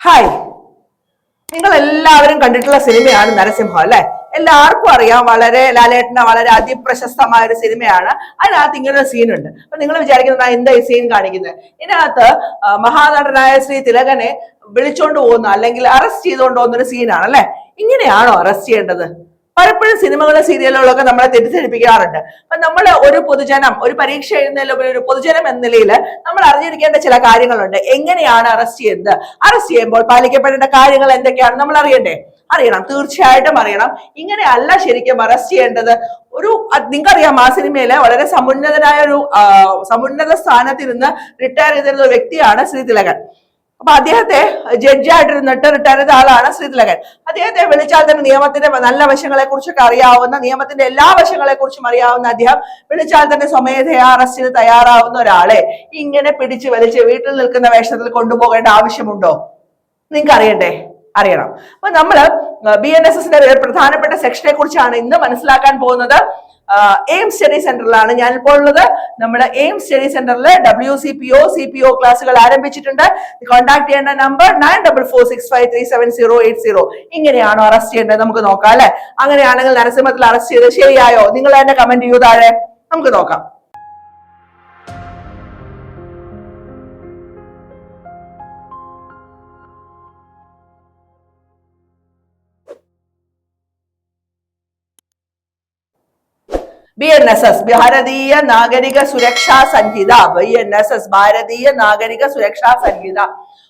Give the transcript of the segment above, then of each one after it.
Hi, നിങ്ങൾ എല്ലാവരും കണ്ടിട്ടുള്ള സിനിമയാണ് നരസിംഹം അല്ലെ? എല്ലാവർക്കും അറിയാം, ലാലേട്ടന്റെ വളരെ അതിപ്രശസ്തമായ ഒരു സിനിമയാണ്. അതിനകത്ത് ഇങ്ങനെ ഒരു സീൻ ഉണ്ട്. അപ്പൊ നിങ്ങൾ വിചാരിക്കുന്നത് എന്താ ഈ സീൻ കാണിക്കുന്നത്? ഇതിനകത്ത് മഹാനടനായ ശ്രീ തിലകനെ വിളിച്ചോണ്ട് പോകുന്ന അല്ലെങ്കിൽ അറസ്റ്റ് ചെയ്തുകൊണ്ട് പോകുന്ന ഒരു സീനാണ് അല്ലെ? ഇങ്ങനെയാണോ അറസ്റ്റ് ചെയ്യേണ്ടത്? പലപ്പോഴും സിനിമകളും സീരിയലുകളൊക്കെ നമ്മളെ തെറ്റിദ്ധരിപ്പിക്കാറുണ്ട്. അപ്പൊ നമ്മൾ ഒരു പൊതുജനം, ഒരു പരീക്ഷ എഴുതുന്നതിലുപരി ഒരു പൊതുജനം എന്ന നിലയിൽ നമ്മൾ അറിഞ്ഞിരിക്കേണ്ട ചില കാര്യങ്ങളുണ്ട്. എങ്ങനെയാണ് അറസ്റ്റ് ചെയ്യുന്നത്? അറസ്റ്റ് ചെയ്യുമ്പോൾ പാലിക്കപ്പെടേണ്ട കാര്യങ്ങൾ എന്തൊക്കെയാണ് നമ്മൾ അറിയണം, തീർച്ചയായിട്ടും അറിയണം. ഇങ്ങനെയല്ല ശരിക്കും അറസ്റ്റ് ചെയ്യേണ്ടത്. നിങ്ങൾക്കറിയാം, ആ സിനിമയിലെ വളരെ സമുന്നത സ്ഥാനത്ത് നിന്ന് റിട്ടയർ ചെയ്തിരുന്ന ഒരു വ്യക്തിയാണ് ശ്രീ തിലകൻ. അപ്പൊ അദ്ദേഹത്തെ ജഡ്ജായിട്ടിരുന്നിട്ട് റിട്ടയർ ചെയ്ത ആളാണ് ശ്രീ തിലകൻ. അദ്ദേഹത്തെ വിളിച്ചാൽ തന്നെ നിയമത്തിന്റെ നല്ല വശങ്ങളെ കുറിച്ചൊക്കെ അറിയാവുന്ന, നിയമത്തിന്റെ എല്ലാ വശങ്ങളെ കുറിച്ചും അറിയാവുന്ന അദ്ദേഹം വിളിച്ചാൽ തന്നെ സ്വമേധയാ അറസ്റ്റിന് തയ്യാറാവുന്ന ഒരാളെ ഇങ്ങനെ പിടിച്ചു വലിച്ച് വീട്ടിൽ നിൽക്കുന്ന വേഷത്തിൽ കൊണ്ടുപോകേണ്ട ആവശ്യമുണ്ടോ? നിങ്ങൾക്ക് അറിയണം. അപ്പൊ നമ്മള് BNSSന്റെ പ്രധാനപ്പെട്ട സെക്ഷനെ കുറിച്ചാണ് ഇന്ന് മനസ്സിലാക്കാൻ പോകുന്നത്. എയിം സ്റ്റഡി സെന്ററിലാണ് ഞാനിപ്പോൾ ഉള്ളത്. നമ്മുടെ എയിം സ്റ്റഡി സെന്ററിൽ WCPO CPO ക്ലാസ്സുകൾ ആരംഭിച്ചിട്ടുണ്ട്. കോൺടാക്ട് ചെയ്യേണ്ട നമ്പർ 9446537080. ഇങ്ങനെയാണോ അറസ്റ്റ് ചെയ്യേണ്ടത്? നമുക്ക് നോക്കാം അല്ലെ? അങ്ങനെയാണെങ്കിൽ നരസിംഹത്തിൽ അറസ്റ്റ് ചെയ്ത് ശരിയായോ? നിങ്ങൾ തന്നെ കമന്റ് ചെയ്യൂ താഴെ. നമുക്ക് നോക്കാം. BNSS ഭാരതീയ നാഗരിക സുരക്ഷാ സംഹിത. BNSS ഭാരതീയ നാഗരിക സുരക്ഷാ സംഹിത.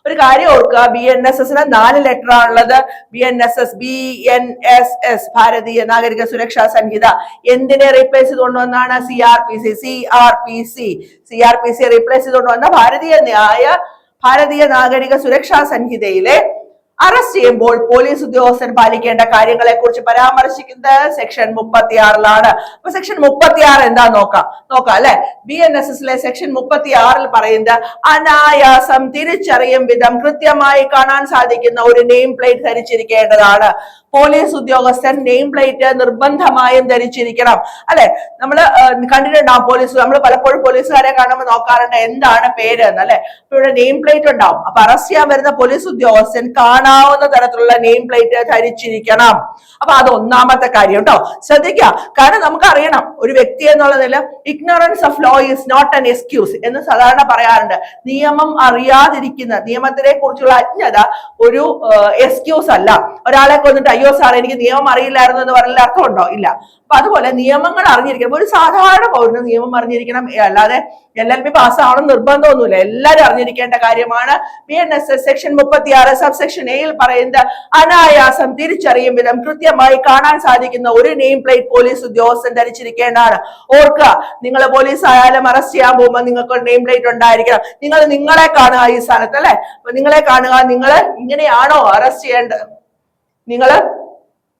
ഒരു കാര്യം ഓർക്കുക, BNSSന് 4 ലെറ്റർ ആണുള്ളത്. BNSS ഭാരതീയ നാഗരിക സുരക്ഷാ സംഹിത. എന്തിനെ റീപ്ലേസ് ചെയ്തുകൊണ്ട് വന്നാണ്? CRPC റീപ്ലേസ് ചെയ്തുകൊണ്ട് വന്ന ഭാരതീയ നാഗരിക സുരക്ഷാ സംഹിതയിലെ അറസ്റ്റ് ചെയ്യുമ്പോൾ പോലീസ് ഉദ്യോഗസ്ഥൻ പാലിക്കേണ്ട കാര്യങ്ങളെ കുറിച്ച് പരാമർശിക്കുന്നത് സെക്ഷൻ 36 അപ്പൊ സെക്ഷൻ 36 എന്താ നോക്കാം അല്ലെ? BNSSലെ സെക്ഷൻ 36 പറയുന്നത് അനായാസം തിരിച്ചറിയും വിധം കൃത്യമായി കാണാൻ സാധിക്കുന്ന ഒരു നെയിം പ്ലേറ്റ് ധരിച്ചിരിക്കേണ്ടതാണ്. പോലീസ് ഉദ്യോഗസ്ഥൻ നെയിം പ്ലേറ്റ് നിർബന്ധമായും ധരിച്ചിരിക്കണം അല്ലെ? നമ്മൾ കണ്ടിട്ടുണ്ടാവും, നമ്മൾ പലപ്പോഴും പോലീസുകാരെ കാണുമ്പോൾ നോക്കാറുണ്ട് എന്താണ് പേര് എന്നല്ലേ. അപ്പൊ ഇവിടെ നെയിം പ്ലേറ്റ് ഉണ്ടാവും. അപ്പൊ അറസ്റ്റ് ചെയ്യാൻ വരുന്ന പോലീസ് ഉദ്യോഗസ്ഥൻ കാണാവുന്ന തരത്തിലുള്ള നെയിം പ്ലേറ്റ് ധരിച്ചിരിക്കണം. അപ്പൊ അത് ഒന്നാമത്തെ കാര്യം കേട്ടോ, ശ്രദ്ധിക്കുക. കാരണം നമുക്ക് അറിയണം, ഒരു വ്യക്തി എന്നുള്ളതിൽ ignorance of law is not an excuse എന്ന് സാധാരണ പറയാറുണ്ട്. നിയമം അറിയാതിരിക്കുന്ന, നിയമത്തിനെ കുറിച്ചുള്ള അജ്ഞത ഒരു എക്സ്ക്യൂസ് അല്ല. ഒരാളെ കൊന്നിട്ട് അയ്യോ സാർ എനിക്ക് നിയമം അറിയില്ലായിരുന്നു എന്ന് പറഞ്ഞാൽ അർത്ഥമുണ്ടോ? ഇല്ല. അപ്പൊ അതുപോലെ നിയമങ്ങൾ അറിഞ്ഞിരിക്കണം. ഒരു സാധാരണ പൗരന് നിയമം അറിഞ്ഞിരിക്കണം. അല്ലാതെ LLB പാസ്സാവണം നിർബന്ധമൊന്നുമില്ല. എല്ലാവരും അറിഞ്ഞിരിക്കേണ്ട കാര്യമാണ്. BNSS സെക്ഷൻ 36 സബ്സെക്ഷൻ എയിൽ പറയുന്നത് അനായാസം തിരിച്ചറിയും വിധം കൃത്യമായി കാണാൻ സാധിക്കുന്ന ഒരു നെയിം പ്ലേറ്റ് പോലീസ് ഉദ്യോഗസ്ഥൻ ധരിച്ചിരിക്കേണ്ടതാണ്. ഓർക്കുക, നിങ്ങൾ പോലീസ് ആയാലും അറസ്റ്റ് ചെയ്യാൻ പോകുമ്പോൾ നിങ്ങൾക്ക് ഒരു നെയിം പ്ലേറ്റ് ഉണ്ടായിരിക്കണം. നിങ്ങളെ കാണുക ഈ സ്ഥാനത്ത് അല്ലെ? അപ്പൊ നിങ്ങളെ കാണുക, നിങ്ങൾ ഇങ്ങനെയാണോ അറസ്റ്റ് ചെയ്യേണ്ടത്? നിങ്ങൾ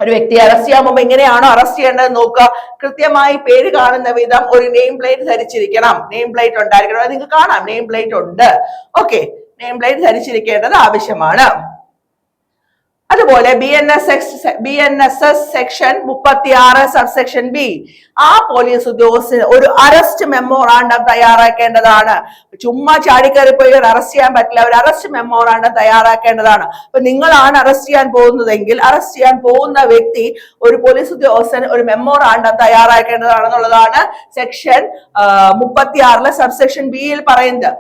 ഒരു വ്യക്തിയെ അറസ്റ്റ് ചെയ്യാൻ പോകുമ്പോൾ എങ്ങനെയാണോ അറസ്റ്റ് ചെയ്യേണ്ടത് നോക്കുക. കൃത്യമായി പേര് കാണുന്ന വിധം ഒരു നെയിം പ്ലേറ്റ് ധരിച്ചിരിക്കണം. നെയിം പ്ലേറ്റ് ഉണ്ടായിരിക്കണം. അത് നിങ്ങൾക്ക് കാണാം, നെയിം പ്ലേറ്റ് ഉണ്ട്. ഓക്കെ, നെയിം പ്ലേറ്റ് ധരിച്ചിരിക്കേണ്ടത് ആവശ്യമാണ്. അതുപോലെ BNSS സെക്ഷൻ 36 സബ്സെക്ഷൻ B, ആ പോലീസ് ഉദ്യോഗസ്ഥന് ഒരു അറസ്റ്റ് മെമ്മോറാണ്ടം തയ്യാറാക്കേണ്ടതാണ്. ചുമ്മാ ചാടിക്കയറിപ്പോയി അറസ്റ്റ് ചെയ്യാൻ പറ്റില്ല. ഒരു അറസ്റ്റ് മെമ്മോറാണ്ടം തയ്യാറാക്കേണ്ടതാണ്. അപ്പൊ നിങ്ങളാണ് അറസ്റ്റ് ചെയ്യാൻ പോകുന്നതെങ്കിൽ അറസ്റ്റ് ചെയ്യാൻ പോകുന്ന വ്യക്തി, ഒരു പോലീസ് ഉദ്യോഗസ്ഥൻ ഒരു മെമ്മോറാണ്ടം തയ്യാറാക്കേണ്ടതാണെന്നുള്ളതാണ് സെക്ഷൻ 36 സബ്സെക്ഷൻ B-യിൽ പറയുന്നത്.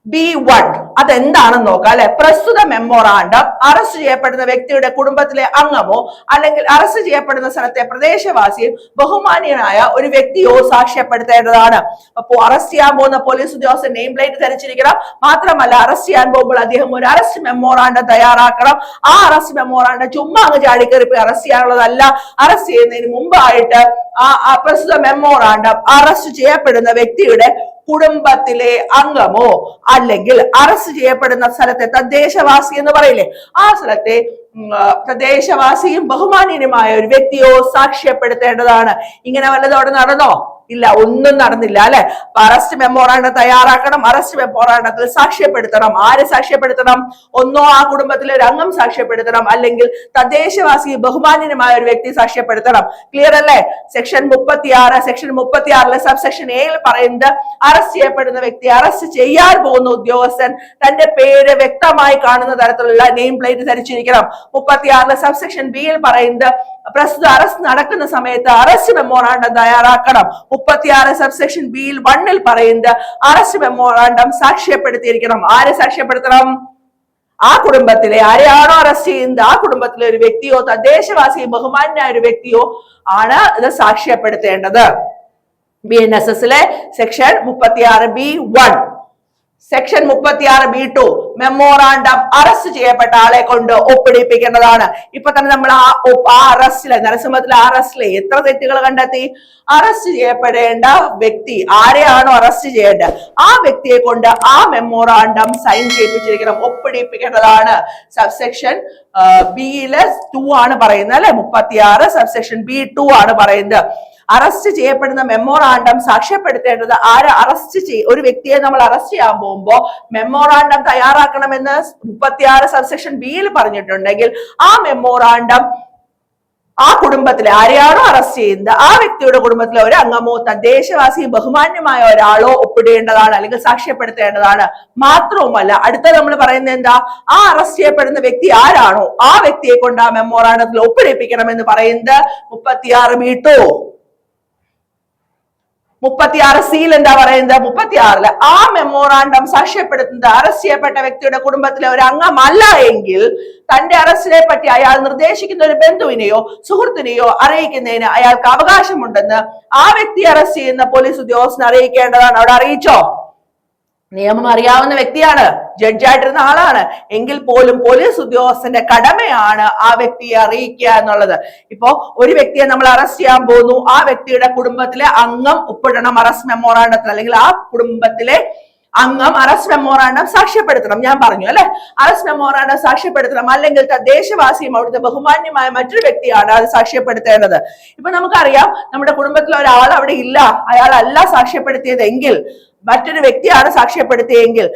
B1 അതെന്താണെന്ന് നോക്കാം അല്ലെ? പ്രസ്തുത മെമ്മോറാണ്ടം അറസ്റ്റ് ചെയ്യപ്പെടുന്ന വ്യക്തിയുടെ കുടുംബത്തിലെ അംഗമോ അല്ലെങ്കിൽ അറസ്റ്റ് ചെയ്യപ്പെടുന്ന സ്ഥലത്തെ പ്രദേശവാസിയും ബഹുമാനീയനായ ഒരു വ്യക്തിയോ സാക്ഷ്യപ്പെടുത്തേണ്ടതാണ്. അപ്പോ അറസ്റ്റ് ചെയ്യാൻ പോകുന്ന പോലീസ് ഉദ്യോഗസ്ഥൻ നെയിം പ്ലേറ്റ് ധരിച്ചിരിക്കണം. മാത്രമല്ല അറസ്റ്റ് ചെയ്യാൻ പോകുമ്പോൾ അദ്ദേഹം ഒരു അറസ്റ്റ് മെമ്മോറാണ്ടം തയ്യാറാക്കണം. ആ അറസ്റ്റ് മെമ്മോറാണ്ടം ചുമ്മാ അങ്ങ് ചാടിക്കയറി പോയി അറസ്റ്റ് ചെയ്യാനുള്ളതല്ല. അറസ്റ്റ് ചെയ്യുന്നതിന് മുമ്പായിട്ട് ആ പ്രസ്തുത മെമ്മോറാണ്ടം അറസ്റ്റ് ചെയ്യപ്പെടുന്ന വ്യക്തിയുടെ കുടുംബത്തിലെ അംഗമോ അല്ലെങ്കിൽ അറസ്റ്റ് ചെയ്യപ്പെടുന്ന സ്ഥലത്തെ തദ്ദേശവാസി എന്ന് പറയില്ലേ, ആ സ്ഥലത്തെ തദ്ദേശവാസിയും ബഹുമാനീയനുമായ ഒരു വ്യക്തിയോ സാക്ഷ്യപ്പെടുത്തേണ്ടതാണ്. ഇങ്ങനെ വല്ലതും അവിടെ നടന്നോ? ഇല്ല, ഒന്നും നടന്നില്ല അല്ലെ. അറസ്റ്റ് മെമ്മോറാണ്ടം തയ്യാറാക്കണം, അറസ്റ്റ് മെമ്മോറാണ്ടത്തിൽ സാക്ഷ്യപ്പെടുത്തണം. ആര് സാക്ഷ്യപ്പെടുത്തണം? ഒന്നോ ആ കുടുംബത്തിലെ ഒരു അംഗം സാക്ഷ്യപ്പെടുത്തണം, അല്ലെങ്കിൽ തദ്ദേശവാസി ബഹുമാന്യനുമായ ഒരു വ്യക്തി സാക്ഷ്യപ്പെടുത്തണം. ക്ലിയർ അല്ലേ? സെക്ഷൻ 36 സബ്സെക്ഷൻ എയിൽ പറയുന്നത് അറസ്റ്റ് ചെയ്യപ്പെടുന്ന വ്യക്തി, അറസ്റ്റ് ചെയ്യാൻ പോകുന്ന ഉദ്യോഗസ്ഥൻ തന്റെ പേര് വ്യക്തമായി കാണുന്ന തരത്തിലുള്ള നെയിം പ്ലേറ്റ് ധരിച്ചിരിക്കണം. 36 സബ്സെക്ഷൻ ബിയിൽ പറയുന്നത് പ്രസ്തുത അറസ്റ്റ് നടക്കുന്ന സമയത്ത് അറസ്റ്റ് മെമ്മോറാണ്ടം തയ്യാറാക്കണം. 36 സബ്സെക്ഷൻ ബിയിൽ 1 പറയുന്നത് അറസ്റ്റ് മെമ്മോറാണ്ടം സാക്ഷ്യപ്പെടുത്തിയിരിക്കണം. ആരെ സാക്ഷ്യപ്പെടുത്തണം? ആ കുടുംബത്തിലെ ആരെയാണോ അറസ്റ്റ് ചെയ്യുന്നത് ആ കുടുംബത്തിലെ ഒരു വ്യക്തിയോ തദ്ദേശവാസി ബഹുമാന്യനായ ഒരു വ്യക്തിയോ ആണ് ഇത് സാക്ഷ്യപ്പെടുത്തേണ്ടത്. BNSSലെ section 36B1. Section 36B2 memorandum arrest ചെയ്യപ്പെട്ട ആളെ കൊണ്ട് ഒപ്പിടിപ്പിക്കേണ്ടതാണ്. ഇപ്പൊ തന്നെ നമ്മൾ ആ അറസ്റ്റിലെ നരസിംഹത്തിലെ അറസ്റ്റിലെ എത്ര തെറ്റുകൾ കണ്ടെത്തി? അറസ്റ്റ് ചെയ്യപ്പെടേണ്ട വ്യക്തി ആരെയാണോ അറസ്റ്റ് ചെയ്യേണ്ടത് ആ വ്യക്തിയെ കൊണ്ട് ആ മെമ്മോറാണ്ടം സൈൻ ചെയ്യിപ്പിച്ചിരിക്കണം, ഒപ്പിടിപ്പിക്കേണ്ടതാണ്. സബ്സെക്ഷൻ ബിയിലെ 2 ആണ് പറയുന്നത് അല്ലെ. 36 സബ്സെക്ഷൻ B2 ആണ് പറയുന്നത്. അറസ്റ്റ് ചെയ്യപ്പെടുന്ന മെമ്മോറാണ്ടം സാക്ഷ്യപ്പെടുത്തേണ്ടത് ഒരു വ്യക്തിയെ നമ്മൾ അറസ്റ്റ് ചെയ്യാൻ പോകുമ്പോ മെമ്മോറാണ്ടം തയ്യാറാക്കണമെന്ന് 36 സബ്സെക്ഷൻ ബിയിൽ പറഞ്ഞിട്ടുണ്ടെങ്കിൽ ആ മെമ്മോറാണ്ടം ആ കുടുംബത്തിലെ ആരെയാണോ അറസ്റ്റ് ചെയ്യുന്നത് ആ വ്യക്തിയുടെ കുടുംബത്തിലെ ഒരു അംഗമോ തദ്ദേശവാസി ബഹുമാന്യമായ ഒരാളോ ഒപ്പിടേണ്ടതാണ്, അല്ലെങ്കിൽ സാക്ഷ്യപ്പെടുത്തേണ്ടതാണ്. മാത്രവുമല്ല അടുത്ത നമ്മൾ പറയുന്നത് എന്താ? ആ അറസ്റ്റ് ചെയ്യപ്പെടുന്ന വ്യക്തി ആരാണോ ആ വ്യക്തിയെ കൊണ്ട് ആ മെമ്മോറാണ്ടത്തിൽ ഒപ്പിടിപ്പിക്കണമെന്ന് പറയുന്നത് 36B2. 36 സീൽ എന്താ പറയുന്നത്? 36 ആ മെമ്മോറാണ്ടം സാക്ഷ്യപ്പെടുത്തുന്നത് അറസ്റ്റ് ചെയ്യപ്പെട്ട വ്യക്തിയുടെ കുടുംബത്തിലെ ഒരു അംഗമല്ല എങ്കിൽ തന്റെ അറസ്റ്റിനെ പറ്റി അയാൾ നിർദ്ദേശിക്കുന്ന ഒരു ബന്ധുവിനെയോ സുഹൃത്തിനെയോ അറിയിക്കുന്നതിന് അയാൾക്ക് അവകാശമുണ്ടെന്ന് ആ വ്യക്തി അറസ്റ്റ് ചെയ്യുന്ന പോലീസ് ഉദ്യോഗസ്ഥനെ അറിയിക്കേണ്ടതാണ്. അവിടെ അറിയിച്ചോ? നിയമം അറിയാവുന്ന വ്യക്തിയാണ്, ജഡ്ജായിട്ടിരുന്ന ആളാണ് എങ്കിൽ പോലും പോലീസ് ഉദ്യോഗസ്ഥന്റെ കടമയാണ് ആ വ്യക്തിയെ അറിയിക്കുക എന്നുള്ളത്. ഇപ്പോ ഒരു വ്യക്തിയെ നമ്മൾ അറസ്റ്റ് ചെയ്യാൻ പോകുന്നു, ആ വ്യക്തിയുടെ കുടുംബത്തിലെ അംഗം ഒപ്പിടണം അറസ്റ്റ് മെമ്മോറാണ്ടത്തിൽ, അല്ലെങ്കിൽ ആ കുടുംബത്തിലെ അംഗം അറസ്റ്റ് മെമ്മോറാണ്ടം സാക്ഷ്യപ്പെടുത്തണം. ഞാൻ പറഞ്ഞു അല്ലെ, അറസ്റ്റ് മെമ്മോറാണ്ടം സാക്ഷ്യപ്പെടുത്തണം, അല്ലെങ്കിൽ തദ്ദേശവാസിയും അവിടുത്തെ ബഹുമാന്യമായ മറ്റൊരു വ്യക്തിയാണ് അത് സാക്ഷ്യപ്പെടുത്തേണ്ടത്. ഇപ്പൊ നമുക്കറിയാം നമ്മുടെ കുടുംബത്തിലെ ഒരാൾ അവിടെ ഇല്ല, അയാളല്ല സാക്ഷ്യപ്പെടുത്തിയതെങ്കിൽ മറ്റൊരു വ്യക്തിയാണ് സാക്ഷ്യപ്പെടുത്തിയെങ്കിൽ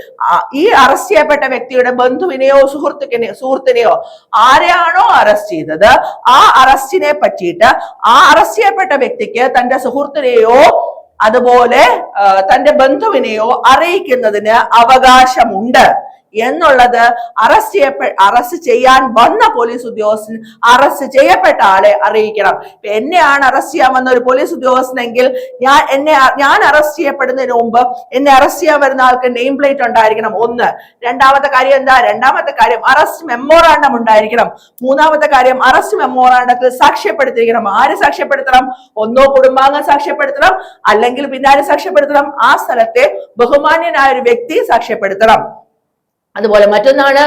ഈ അറസ്റ്റ് ചെയ്യപ്പെട്ട വ്യക്തിയുടെ ബന്ധുവിനെയോ സുഹൃത്തിനെയോ ആരെയാണോ അറസ്റ്റ് ചെയ്തത് ആ അറസ്റ്റിനെ പറ്റിയിട്ട് ആ അറസ്റ്റ് ചെയ്യപ്പെട്ട വ്യക്തിക്ക് തന്റെ സുഹൃത്തിനെയോ അതുപോലെ തന്റെ ബന്ധുവിനെയോ അറിയിക്കുന്നതിന് അവകാശമുണ്ട് എന്നുള്ളത് അറസ്റ്റ് ചെയ്യാൻ വന്ന പോലീസ് ഉദ്യോഗസ്ഥൻ അറസ്റ്റ് ചെയ്യപ്പെട്ട ആളെ അറിയിക്കണം. എന്നെയാണ് അറസ്റ്റ് ചെയ്യാൻ വന്ന ഒരു പോലീസ് ഉദ്യോഗസ്ഥനെങ്കിൽ ഞാൻ അറസ്റ്റ് ചെയ്യപ്പെടുന്നതിന് മുമ്പ് എന്നെ അറസ്റ്റ് ചെയ്യാൻ വരുന്ന ആൾക്ക് നെയിം പ്ലേറ്റ് ഉണ്ടായിരിക്കണം. 1. രണ്ടാമത്തെ കാര്യം എന്താ? രണ്ടാമത്തെ കാര്യം അറസ്റ്റ് മെമ്മോറാണ്ടം ഉണ്ടായിരിക്കണം. മൂന്നാമത്തെ കാര്യം അറസ്റ്റ് മെമ്മോറാണ്ടത്തിൽ സാക്ഷ്യപ്പെടുത്തിയിരിക്കണം. ആര് സാക്ഷ്യപ്പെടുത്തണം? ഒന്നോ കുടുംബാംഗം സാക്ഷ്യപ്പെടുത്തണം, അല്ലെങ്കിൽ പിന്നെ ആര് സാക്ഷ്യപ്പെടുത്തണം? ആ സ്ഥലത്തെ ബഹുമാന്യനായ ഒരു വ്യക്തി സാക്ഷ്യപ്പെടുത്തണം. അതുപോലെ മറ്റൊന്നാണ്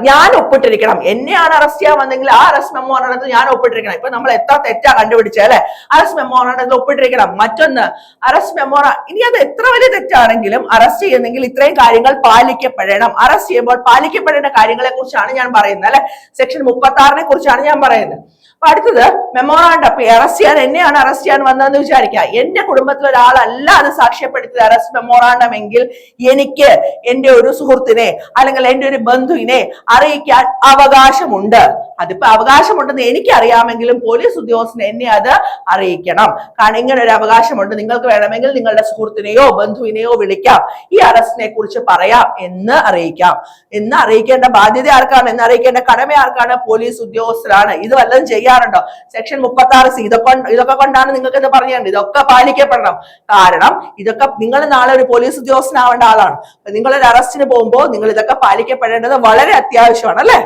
ഞാൻ ഒപ്പിട്ടിരിക്കണം. എന്നെയാണ് അറസ്റ്റ് ചെയ്യാൻ വന്നെങ്കിൽ ആ അറസ്റ്റ് മെമ്മോറാണ്ടത്തിൽ ഞാൻ ഒപ്പിട്ടിരിക്കണം. ഇപ്പൊ നമ്മൾ എത്ര തെറ്റാ കണ്ടുപിടിച്ചത് അല്ലെ? അറസ്റ്റ് മെമ്മോറാണ്ടത്തിൽ ഒപ്പിട്ടിരിക്കണം. മറ്റൊന്ന് അറസ്റ്റ് ഇനി അത് എത്ര വലിയ തെറ്റാണെങ്കിലും അറസ്റ്റ് ചെയ്യുന്നെങ്കിൽ ഇത്രയും കാര്യങ്ങൾ പാലിക്കപ്പെടണം. അറസ്റ്റ് ചെയ്യുമ്പോൾ പാലിക്കപ്പെടേണ്ട കാര്യങ്ങളെ കുറിച്ചാണ് ഞാൻ പറയുന്നത് അല്ലെ. സെക്ഷൻ 36 കുറിച്ചാണ് ഞാൻ പറയുന്നത്. അപ്പൊ അടുത്തത് മെമ്മോറാണ്ടം. എന്നെയാണ് അറസ്റ്റ് ചെയ്യാൻ വന്നതെന്ന് വിചാരിക്കുക. എന്റെ കുടുംബത്തിൽ ഒരാളല്ല അത് സാക്ഷ്യപ്പെടുത്തിയത് അറസ്റ്റ് മെമ്മോറാണ്ടം എങ്കിൽ എനിക്ക് എന്റെ ഒരു സുഹൃത്തിനെ അല്ലെങ്കിൽ എന്റെ ഒരു ബന്ധുവിനെ അറിയിക്കാൻ അവകാശമുണ്ട്. അതിപ്പോ അവകാശമുണ്ടെന്ന് എനിക്കറിയാമെങ്കിലും പോലീസ് ഉദ്യോഗസ്ഥന് എന്നെ അത് അറിയിക്കണം. കാരണം ഇങ്ങനെ ഒരു അവകാശമുണ്ട്, നിങ്ങൾക്ക് വേണമെങ്കിൽ നിങ്ങളുടെ സുഹൃത്തിനെയോ ബന്ധുവിനെയോ വിളിക്കാം, ഈ അറസ്റ്റിനെ കുറിച്ച് പറയാം എന്ന് അറിയിക്കാം. എന്ന് അറിയിക്കേണ്ട ബാധ്യത ആർക്കാണ്? എന്ന് അറിയിക്കേണ്ട കടമ ആർക്കാണ്? പോലീസ് ഉദ്യോഗസ്ഥരാണ്. ഇത് വല്ലതും ചെയ്യാറുണ്ടോ? സെക്ഷൻ 36 ഇതൊക്കെ കൊണ്ടാണ് നിങ്ങൾക്ക് ഇത് പറഞ്ഞത്. ഇതൊക്കെ പാലിക്കപ്പെടണം. കാരണം ഇതൊക്കെ നിങ്ങൾ നാളെ ഒരു പോലീസ് ഉദ്യോഗസ്ഥനാവേണ്ട ആളാണ്. നിങ്ങളൊരു അറസ്റ്റിന് പോകുമ്പോൾ നിങ്ങൾ ഇതൊക്കെ പാലിക്കപ്പെടേണ്ടത് വളരെ അത്യാവശ്യമാണ് അല്ലെ.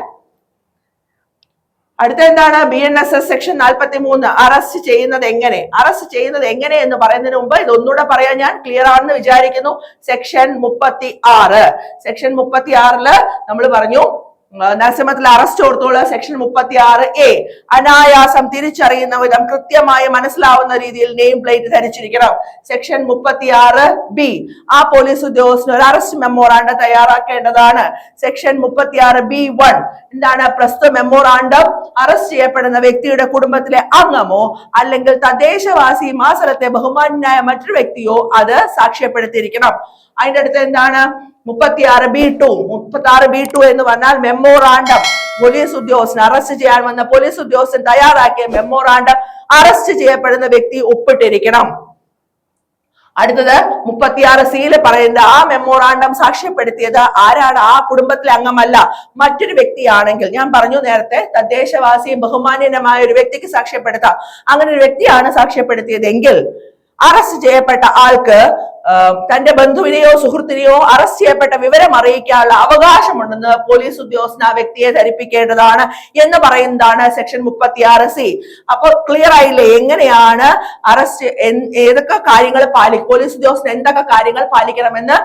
അടുത്ത എന്താണ്? BNSS സെക്ഷൻ 43 അറസ്റ്റ് ചെയ്യുന്നത് എങ്ങനെ എന്ന് പറയുന്നതിന് മുമ്പ് ഇതൊന്നുകൂടെ പറയാൻ ഞാൻ ക്ലിയർ ആണെന്ന് വിചാരിക്കുന്നു. സെക്ഷൻ 36 നമ്മൾ പറഞ്ഞു നരസിംഹത്തിൽ അറസ്റ്റ് ഓർത്തോള് സെക്ഷൻ 36A അനായാസം തിരിച്ചറിയുന്ന വിധം കൃത്യമായി മനസ്സിലാവുന്ന രീതിയിൽ നെയിം പ്ലേറ്റ് ധരിച്ചിരിക്കണം. സെക്ഷൻ 36B ആ പോലീസ് ഉദ്യോഗസ്ഥന് ഒരു അറസ്റ്റ് മെമ്മോറാണ്ടം തയ്യാറാക്കേണ്ടതാണ്. സെക്ഷൻ 36B1 എന്താണ്? പ്രസ്തുത മെമ്മോറാണ്ടം അറസ്റ്റ് ചെയ്യപ്പെടുന്ന വ്യക്തിയുടെ കുടുംബത്തിലെ അംഗമോ അല്ലെങ്കിൽ തദ്ദേശവാസിയും ആ സ്ഥലത്തെ ബഹുമാന്യനായ മറ്റൊരു വ്യക്തിയോ അത് സാക്ഷ്യപ്പെടുത്തിയിരിക്കണം. അതിന്റെ അടുത്ത് എന്താണ്? 36B2 എന്ന് പറഞ്ഞാൽ മെമ്മോറാണ്ടം പോലീസ് ഉദ്യോഗസ്ഥൻ അറസ്റ്റ് ചെയ്യാൻ വന്ന പോലീസ് ഉദ്യോഗസ്ഥൻ തയ്യാറാക്കിയ മെമ്മോറാണ്ടം അറസ്റ്റ് ചെയ്യപ്പെടുന്ന വ്യക്തി ഒപ്പിട്ടിരിക്കണം. അടുത്തത് 36C പറയുന്നത് ആ മെമ്മോറാണ്ടം സാക്ഷ്യപ്പെടുത്തിയത് ആരാണ്? ആ കുടുംബത്തിലെ അംഗമല്ല, മറ്റൊരു വ്യക്തിയാണെങ്കിൽ, ഞാൻ പറഞ്ഞു നേരത്തെ തദ്ദേശവാസിയും ബഹുമാന്യനുമായ ഒരു വ്യക്തിക്ക് സാക്ഷ്യപ്പെടുത്താം. അങ്ങനെ ഒരു വ്യക്തിയാണ് സാക്ഷ്യപ്പെടുത്തിയതെങ്കിൽ അറസ്റ്റ് ചെയ്യപ്പെട്ട ആൾക്ക് തന്റെ ബന്ധുവിനെയോ സുഹൃത്തിനെയോ അറസ്റ്റ് ചെയ്യപ്പെട്ട വിവരം അറിയിക്കാനുള്ള അവകാശമുണ്ടെന്ന് പോലീസ് ഉദ്യോഗസ്ഥൻ ആ വ്യക്തിയെ ധരിപ്പിക്കേണ്ടതാണ് എന്ന് പറയുന്നതാണ് സെക്ഷൻ 36C. അപ്പൊ ക്ലിയർ ആയില്ലേ എങ്ങനെയാണ് അറസ്റ്റ്, ഏതൊക്കെ കാര്യങ്ങൾ പോലീസ് ഉദ്യോഗസ്ഥൻ എന്തൊക്കെ കാര്യങ്ങൾ പാലിക്കണമെന്ന്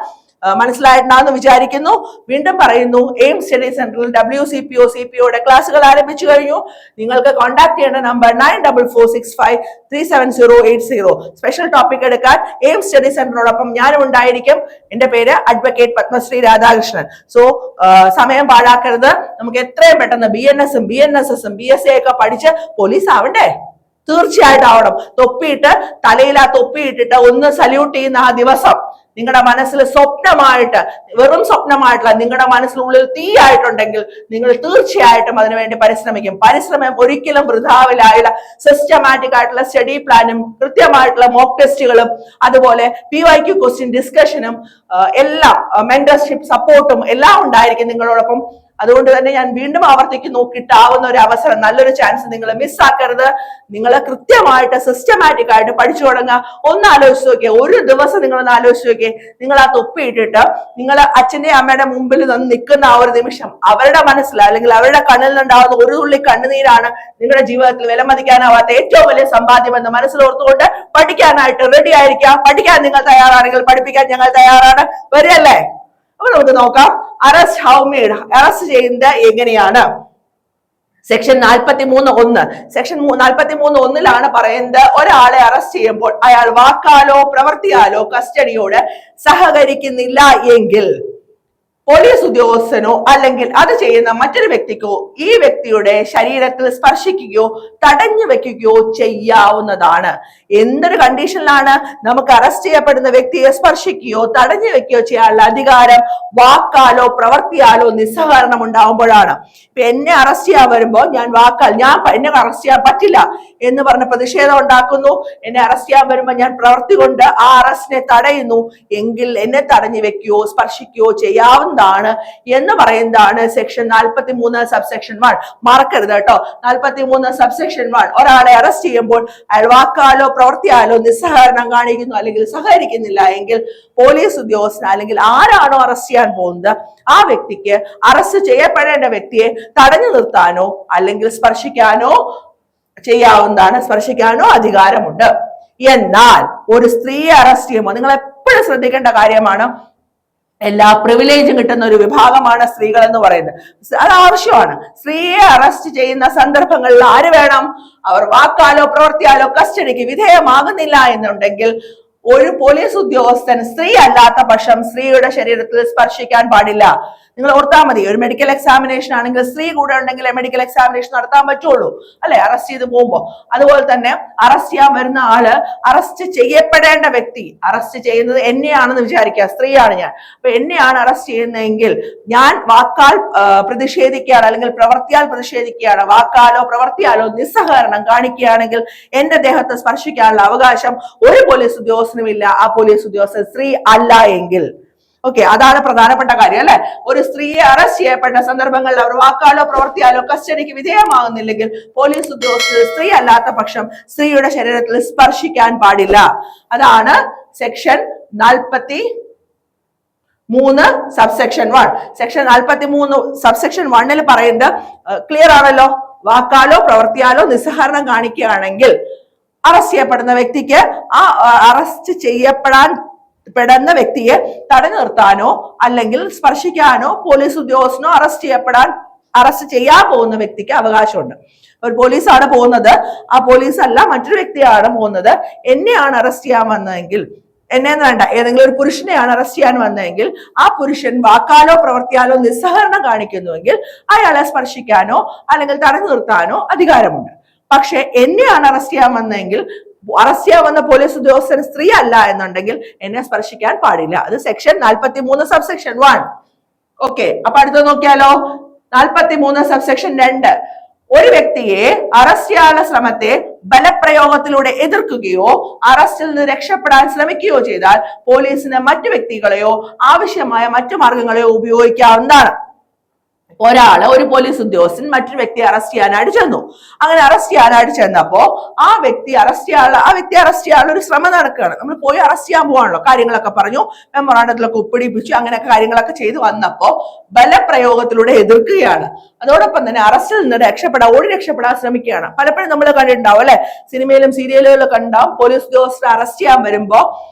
മനസ്സിലായിട്ടുണ്ടാകുന്നു വിചാരിക്കുന്നു. വീണ്ടും പറയുന്നു, എയിം സ്റ്റഡി സെന്ററിൽ WCPO CPOയുടെ ക്ലാസ്സുകൾ ആരംഭിച്ചു കഴിഞ്ഞു. നിങ്ങൾക്ക് കോൺടാക്ട് ചെയ്യേണ്ട നമ്പർ 9446537080. സ്പെഷ്യൽ ടോപ്പിക് എടുക്കാൻ എയിം സ്റ്റഡി സെന്ററിനോടൊപ്പം ഞാനും ഉണ്ടായിരിക്കും. എന്റെ പേര് അഡ്വക്കേറ്റ് പത്മശ്രീ രാധാകൃഷ്ണൻ. സോ സമയം പാഴാക്കരുത്. നമുക്ക് എത്രയും പെട്ടെന്ന് BNSഉം BNSSഉം BSA ഒക്കെ പഠിച്ച് പോലീസ് ആവണ്ടേ? തീർച്ചയായിട്ടും ആവണം. തൊപ്പിയിട്ട് തലയിൽ ആ തൊപ്പിയിട്ടിട്ട് ഒന്ന് സല്യൂട്ട് ചെയ്യുന്ന ആ ദിവസം നിങ്ങളുടെ മനസ്സിൽ സ്വപ്നമായിട്ട്, വെറും സ്വപ്നമായിട്ടുള്ള നിങ്ങളുടെ മനസ്സിനുള്ളിൽ തീയായിട്ടുണ്ടെങ്കിൽ നിങ്ങൾ തീർച്ചയായിട്ടും അതിനുവേണ്ടി പരിശ്രമിക്കും. പരിശ്രമം ഒരിക്കലും വൃഥാവിലായുള്ള സിസ്റ്റമാറ്റിക് ആയിട്ടുള്ള സ്റ്റഡി പ്ലാനും കൃത്യമായിട്ടുള്ള മോക്ക് ടെസ്റ്റുകളും അതുപോലെ PYQ ക്വസ്റ്റ്യൻ ഡിസ്കഷനും എല്ലാം മെന്റർഷിപ്പ് സപ്പോർട്ടും എല്ലാം ഉണ്ടായിരിക്കും നിങ്ങളോടൊപ്പം. അതുകൊണ്ട് തന്നെ ഞാൻ വീണ്ടും ആവർത്തിക്കുന്നു, കിട്ടാവുന്ന ഒരു അവസരം, നല്ലൊരു ചാൻസ് നിങ്ങൾ മിസ്സാക്കരുത്. നിങ്ങൾ കൃത്യമായിട്ട് സിസ്റ്റമാറ്റിക് ആയിട്ട് പഠിച്ചു തുടങ്ങുക. ഒന്ന് ആലോചിച്ച് നോക്കിയേ, ഒരു ദിവസം നിങ്ങളൊന്ന് ആലോചിച്ച് നോക്കിയേ, നിങ്ങൾ ആ തൊപ്പി ഇട്ടിട്ട് നിങ്ങൾ അച്ഛന്റെ അമ്മയുടെ മുമ്പിൽ നിന്ന് നിൽക്കുന്ന ആ ഒരു നിമിഷം അവരുടെ മനസ്സിൽ അല്ലെങ്കിൽ അവരുടെ കണ്ണിൽ നിന്നുണ്ടാവുന്ന ഒരു തുള്ളി കണ്ണുനീരാണ് നിങ്ങളുടെ ജീവിതത്തിൽ വിലമതിക്കാനാവാത്ത ഏറ്റവും വലിയ സമ്പാദ്യം എന്ന് മനസ്സിലോർത്തുകൊണ്ട് പഠിക്കാനായിട്ട് റെഡി ആയിരിക്കാം. പഠിക്കാൻ നിങ്ങൾ തയ്യാറാണെങ്കിൽ പഠിപ്പിക്കാൻ ഞങ്ങൾ തയ്യാറാണ്. വരികയല്ലേ? അപ്പൊ നമുക്ക് നോക്കാം അറസ്റ്റ് ഹൗ മെയ്ഡ്. അറസ്റ്റ് ചെയ്യുന്നത് എങ്ങനെയാണ്? സെക്ഷൻ 43(1). സെക്ഷൻ 43(1) പറയുന്നത്, ഒരാളെ അറസ്റ്റ് ചെയ്യുമ്പോൾ അയാൾ വാക്കാലോ പ്രവർത്തിയാലോ കസ്റ്റഡിയോട് സഹകരിക്കുന്നില്ല എങ്കിൽ പോലീസ് ഉദ്യോഗസ്ഥനോ അല്ലെങ്കിൽ അത് ചെയ്യുന്ന മറ്റൊരു വ്യക്തിക്കോ ഈ വ്യക്തിയുടെ ശരീരത്തിൽ സ്പർശിക്കുകയോ തടഞ്ഞു വെക്കുകയോ ചെയ്യാവുന്നതാണ്. എന്തൊരു കണ്ടീഷനിലാണ് നമുക്ക് അറസ്റ്റ് ചെയ്യപ്പെടുന്ന വ്യക്തിയെ സ്പർശിക്കുകയോ തടഞ്ഞു വെക്കുകയോ ചെയ്യാനുള്ള അധികാരം വാക്കാലോ പ്രവർത്തിയാലോ നിസ്സഹകരണം ഉണ്ടാവുമ്പോഴാണ്. ഇപ്പൊ എന്നെ അറസ്റ്റ് ചെയ്യാൻ വരുമ്പോൾ ഞാൻ എന്നെ അറസ്റ്റ് ചെയ്യാൻ പറ്റില്ല എന്ന് പറഞ്ഞ പ്രതിഷേധം ഉണ്ടാക്കുന്നു. എന്നെ അറസ്റ്റ് ചെയ്യാൻ വരുമ്പോൾ ഞാൻ പ്രവർത്തി കൊണ്ട് ആ അറസ്റ്റിനെ തടയുന്നു എങ്കിൽ എന്നെ തടഞ്ഞു വെക്കുകയോ സ്പർശിക്കുകയോ ചെയ്യാവുന്ന എന്ന് പറയുന്നതാണ് സെക്ഷൻ 43 സബ്സെക്ഷൻ 1. മറക്കരുത് കേട്ടോ. 43 സബ്സെക്ഷൻ 1 ഒരാളെ അറസ്റ്റ് ചെയ്യുമ്പോൾ അയാൾ വാക്കാലോ പ്രവർത്തിയാലോ നിസ്സഹകരണം കാണിക്കുന്നു അല്ലെങ്കിൽ സഹകരിക്കുന്നില്ല എങ്കിൽ പോലീസ് ഉദ്യോഗസ്ഥൻ അല്ലെങ്കിൽ ആരാണോ അറസ്റ്റ് ചെയ്യാൻ പോകുന്നത് ആ വ്യക്തിക്ക് അറസ്റ്റ് ചെയ്യപ്പെടേണ്ട വ്യക്തിയെ തടഞ്ഞു നിർത്താനോ അല്ലെങ്കിൽ സ്പർശിക്കാനോ ചെയ്യാവുന്നതാണ്. സ്പർശിക്കാനോ അധികാരമുണ്ട്. എന്നാൽ ഒരു സ്ത്രീയെ അറസ്റ്റ് ചെയ്യുമ്പോൾ നിങ്ങൾ എപ്പോഴും ശ്രദ്ധിക്കേണ്ട കാര്യമാണ്, എല്ലാ പ്രിവിലേജും കിട്ടുന്ന ഒരു വിഭാഗമാണ് സ്ത്രീകൾ എന്ന് പറയുന്നത്. അത് ആവശ്യമാണ്. സ്ത്രീയെ അറസ്റ്റ് ചെയ്യുന്ന സന്ദർഭങ്ങളിൽ ആര് വേണം? അവർ വാക്കാലോ പ്രവർത്തിയാലോ കസ്റ്റഡിക്ക് വിധേയമാകുന്നില്ല എന്നുണ്ടെങ്കിൽ ഒരു പോലീസ് ഉദ്യോഗസ്ഥൻ സ്ത്രീ അല്ലാത്ത പക്ഷം സ്ത്രീയുടെ ശരീരത്തിൽ സ്പർശിക്കാൻ പാടില്ല. നിങ്ങൾ ഓർത്താൽ മതി, ഒരു മെഡിക്കൽ എക്സാമിനേഷൻ ആണെങ്കിൽ സ്ത്രീ കൂടെ ഉണ്ടെങ്കിൽ മെഡിക്കൽ എക്സാമിനേഷൻ നടത്താൻ പറ്റുള്ളൂ, അല്ലെ? അറസ്റ്റ് ചെയ്ത് പോകുമ്പോൾ. അതുപോലെ തന്നെ അറസ്റ്റ് ചെയ്യാൻ വരുന്ന ആള് അറസ്റ്റ് ചെയ്യപ്പെടേണ്ട വ്യക്തി, അറസ്റ്റ് ചെയ്യുന്നത് എന്നെയാണെന്ന് വിചാരിക്കുക, സ്ത്രീയാണ് ഞാൻ, അപ്പൊ എന്നെയാണ് അറസ്റ്റ് ചെയ്യുന്നതെങ്കിൽ ഞാൻ വാക്കാൽ പ്രതിഷേധിക്കുകയാണ് അല്ലെങ്കിൽ പ്രവർത്തിയാൽ പ്രതിഷേധിക്കുകയാണ്, വാക്കാലോ പ്രവർത്തിയാലോ നിസ്സഹകരണം കാണിക്കുകയാണെങ്കിൽ എന്റെ ദേഹത്തെ സ്പർശിക്കാനുള്ള അവകാശം ഒരു പോലീസ് ഉദ്യോഗസ്ഥനുമില്ല, ആ പോലീസ് ഉദ്യോഗസ്ഥൻ സ്ത്രീ അല്ല എങ്കിൽ. ഓക്കെ, അതാണ് പ്രധാനപ്പെട്ട കാര്യം, അല്ലെ? ഒരു സ്ത്രീയെ അറസ്റ്റ് ചെയ്യപ്പെട്ട സന്ദർഭങ്ങളിൽ അവർ വാക്കാലോ പ്രവർത്തിയാലോ കസ്റ്റഡിക്ക് വിധേയമാകുന്നില്ലെങ്കിൽ പോലീസ് ഉദ്യോഗസ്ഥർ സ്ത്രീ അല്ലാത്ത പക്ഷം സ്ത്രീയുടെ ശരീരത്തിൽ സ്പർശിക്കാൻ പാടില്ല. അതാണ് സെക്ഷൻ 43 സബ്സെക്ഷൻ 1. സെക്ഷൻ 43 സബ്സെക്ഷൻ 1 പറയുന്നത് ക്ലിയർ ആണല്ലോ. വാക്കാലോ പ്രവർത്തിയാലോ നിസ്സഹകരണം കാണിക്കുകയാണെങ്കിൽ അറസ്റ്റ് ചെയ്യപ്പെടുന്ന വ്യക്തിക്ക് ആ അറസ്റ്റ് ചെയ്യപ്പെടുന്ന വ്യക്തിയെ തടഞ്ഞു നിർത്താനോ അല്ലെങ്കിൽ സ്പർശിക്കാനോ പോലീസ് ഉദ്യോഗസ്ഥനോ അറസ്റ്റ് ചെയ്യപ്പെടാൻ അറസ്റ്റ് ചെയ്യാൻ പോകുന്ന വ്യക്തിക്ക് അവകാശമുണ്ട്. ഒരു പോലീസാണ് പോകുന്നത്, ആ പോലീസ് അല്ല മറ്റൊരു വ്യക്തിയാണ് പോകുന്നത്, എന്നെയാണ് അറസ്റ്റ് ചെയ്യാൻ വന്നതെങ്കിൽ, എന്നെ വേണ്ട ഏതെങ്കിലും ഒരു പുരുഷനെയാണ് അറസ്റ്റ് ചെയ്യാൻ വന്നതെങ്കിൽ ആ പുരുഷൻ വാക്കാലോ പ്രവർത്തിയാലോ നിസ്സഹകരണം കാണിക്കുന്നുവെങ്കിൽ അയാളെ സ്പർശിക്കാനോ അല്ലെങ്കിൽ തടഞ്ഞു നിർത്താനോ അധികാരമുണ്ട്. പക്ഷെ എന്നെയാണ് അറസ്റ്റ് ചെയ്യാൻ വന്നതെങ്കിൽ, അറസ്റ്റ് ചെയ്യാൻ വന്ന പോലീസ് ഉദ്യോഗസ്ഥൻ സ്ത്രീ അല്ല എന്നുണ്ടെങ്കിൽ എന്നെ സ്പർശിക്കാൻ പാടില്ല. അത് സെക്ഷൻ 43 സബ്സെക്ഷൻ 1. ഓക്കെ, അപ്പൊ അടുത്ത് നോക്കിയാലോ, 43 സബ്സെക്ഷൻ 2. ഒരു വ്യക്തിയെ അറസ്റ്റ് ചെയ്യാനുള്ള ശ്രമത്തെ ബലപ്രയോഗത്തിലൂടെ എതിർക്കുകയോ അറസ്റ്റിൽ നിന്ന് രക്ഷപ്പെടാൻ ശ്രമിക്കുകയോ ചെയ്താൽ പോലീസിന് മറ്റു വ്യക്തികളെയോ ആവശ്യമായ മറ്റു മാർഗങ്ങളെയോ ഉപയോഗിക്കാവുന്നതാണ്. ഒരു പോലീസ് ഉദ്യോഗസ്ഥൻ മറ്റൊരു വ്യക്തിയെ അറസ്റ്റ് ചെയ്യാനായിട്ട് ചെന്നു. അങ്ങനെ അറസ്റ്റ് ചെയ്യാനായിട്ട് ചെന്നപ്പോ ആ വ്യക്തി അറസ്റ്റ് ചെയ്യാനുള്ള ഒരു ശ്രമം നടക്കുകയാണ്. നമ്മൾ പോയി അറസ്റ്റ് ചെയ്യാൻ പോവാണല്ലോ, കാര്യങ്ങളൊക്കെ പറഞ്ഞു, മെമ്മോറാണ്ടത്തിലൊക്കെ ഒപ്പിടിപ്പിച്ചു, അങ്ങനെയൊക്കെ കാര്യങ്ങളൊക്കെ ചെയ്തു വന്നപ്പോ ബലപ്രയോഗത്തിലൂടെ എതിർക്കുകയാണ്. അതോടൊപ്പം തന്നെ അറസ്റ്റിൽ നിന്ന് രക്ഷപ്പെടാൻ ശ്രമിക്കുകയാണ്. പലപ്പോഴും നമ്മൾ കണ്ടിട്ടുണ്ടാവും അല്ലെ, സിനിമയിലും സീരിയലുകളിലും കണ്ടാവും, പോലീസ് ഉദ്യോഗസ്ഥരെ അറസ്റ്റ് ചെയ്യാൻ വരുമ്പോ